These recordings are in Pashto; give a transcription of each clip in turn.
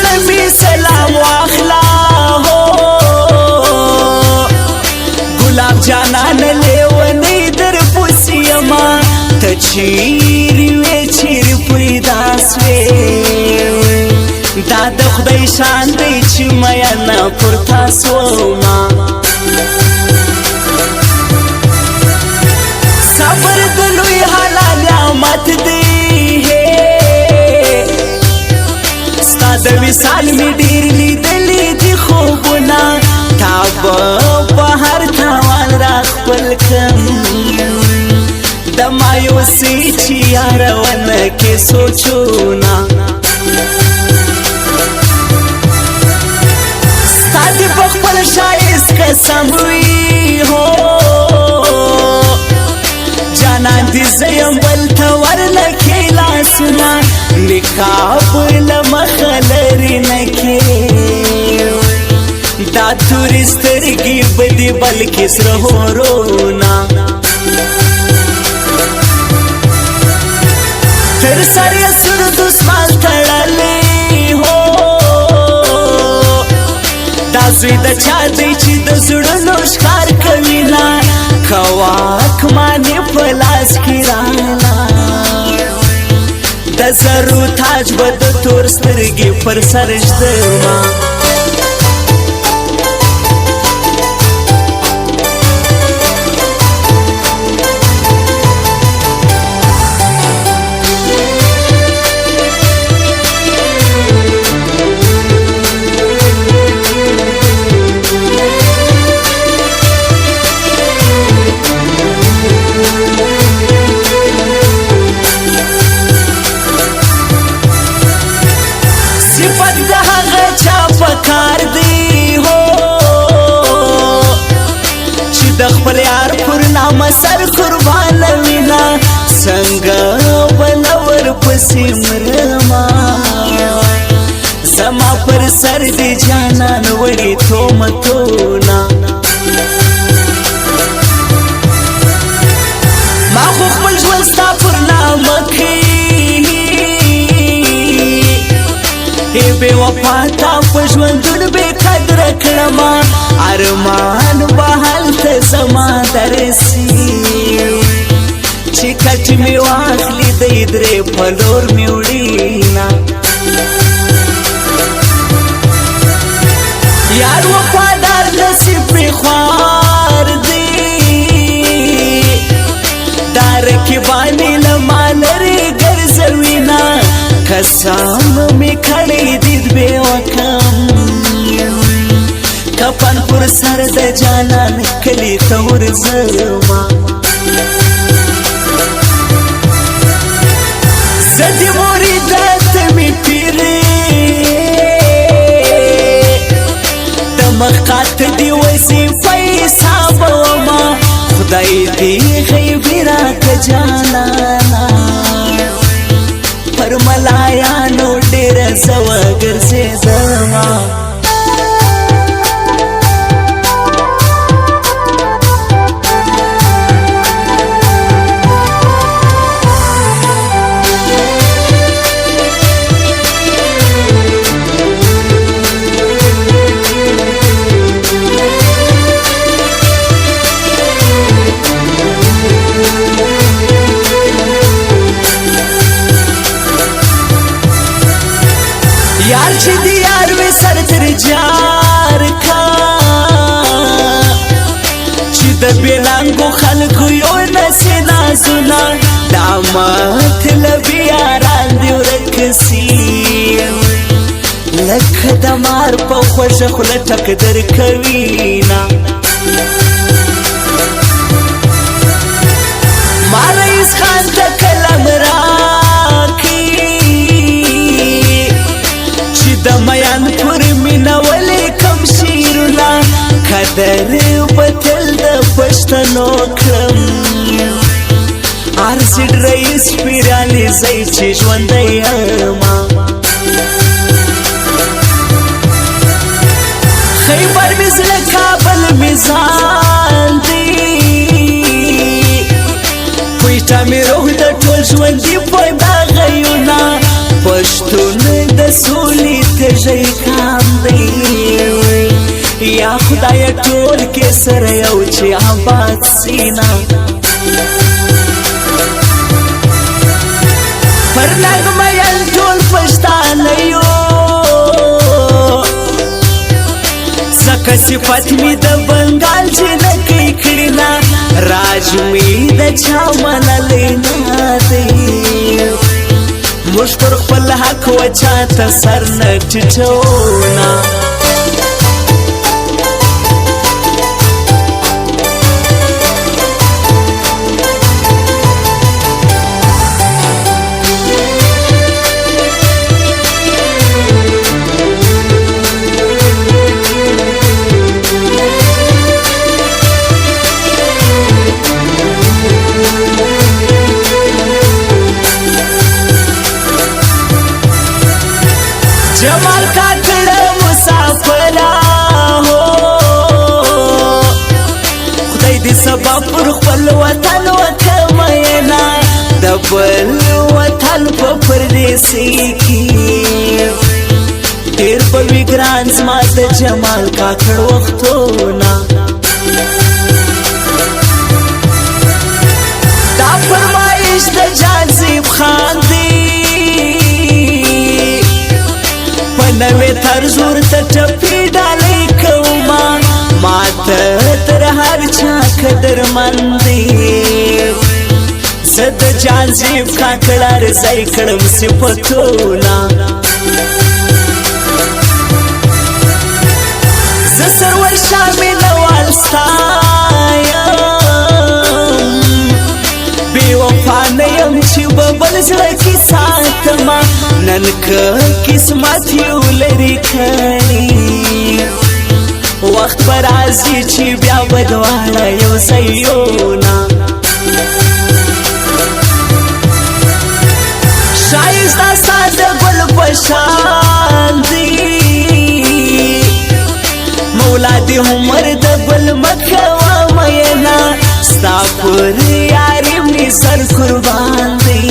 زړه می سلام واخلا هو ګلاب جانان لیونی در پوسیما ته چیرې وې چیرې پیدا سوې دا د خدای شان دی چې میانه پر تاسو ما صبر د لوی حلال نعمت دی ستا د وصال می ډېر لیدلي دي خوبونه تا به په هر تاوان را خپل کړم د مایوسۍ چې یارونه کې سوچونه ستا د په خپل ښایست قسم وي هو جانان دې زه یم بل ته ورنکې لاسونه نقاب له مخه لرې نه کې دا تورې سترګې به دې بلکې سره هورونه تر سر یې سور دسمال تړلی هو دا زوی د چا دی چې د زړونو ښکار کوي نه کواک مانې په لاس کې راغله د زرو تاج به د تور سترګې پر سر ږدمه صفت د هغه چا پکار دی هو چې د خپل یار پر نامه سر قربان وینا څنګه بلور پسې مرما زما پر سر دی جانان وړي تهمتونه ما خو خپل ژوند ستا پر نامه کې بے وفا تا په ژوندون بے قدر کړما ارمان به هلته زما درسي چې کټ مې واخلي د درې پلور مې وړينا یار وفادار نصیب پرې خوار دی دار کې باندې لما لرې ګرځوینا قسم می کړی دید بے وکم کفن پر سر د جانان کلی ته ورځما زدی مریدت می پیری د مخات دی وظیفه حساب وما خدای دی غیبی را ته جانانا پر ملایانو ډېر زوه ګرځېدما یار چې دی یار وې سر تر جار کا چې د بیلانګو خلکو یو نسې نازونه دا مطلب یاران دی ورکسي لکه د مار په خوږه خوله ټک در کوینا ما رئیس خان ته کلم راکړي د میان پر مینا ولې کم شیرونه قدر بتل د پښتنو کړم ارسید رئیس پیرانی زئی چې ژوندی ما خیبر مثل کابل میزان دی کویټه مې روح د ټول ژوندي په باغیونه پښتون د سولې تږی خدای ټول کې سره یو چې آباد سینا پر نغمه یل ټول پښتانه یو زکه صفت می د بنګال جنکې کړي نا راج می د چا منلې نه دی موږ پر خپل حق وچاته سر نه ټیټونا جمال کاکړ مسافرا هو خدای دې سبا پر خپل وطن وکمینا د بل وطن په پردیسي کې ډېر په وی ګران زما د جمال کاکړ وختونه دا فرمایش د جانزیب خان دی نوې طرز ورته ټپې ډالۍ کوما ماته تر هر چا قدرمند دی زه د جانزیب کاکړ عرضی کړم صفتونه زه سرور شاملوال ستا یم بې وفا نه یم چې به بل زړه کې ساتمه نن که قسمت یو لري کړي وخت به راځي چې بیا به دواړه یو ځای یونا ښایسته ستا د ګل په شان دی مولا دې عمر د بل مه کوه میینه ستا پر یاري مې سر قربان دی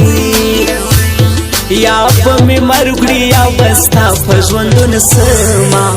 یا په مې مرګ کړي یا به ستا په ژوندون سما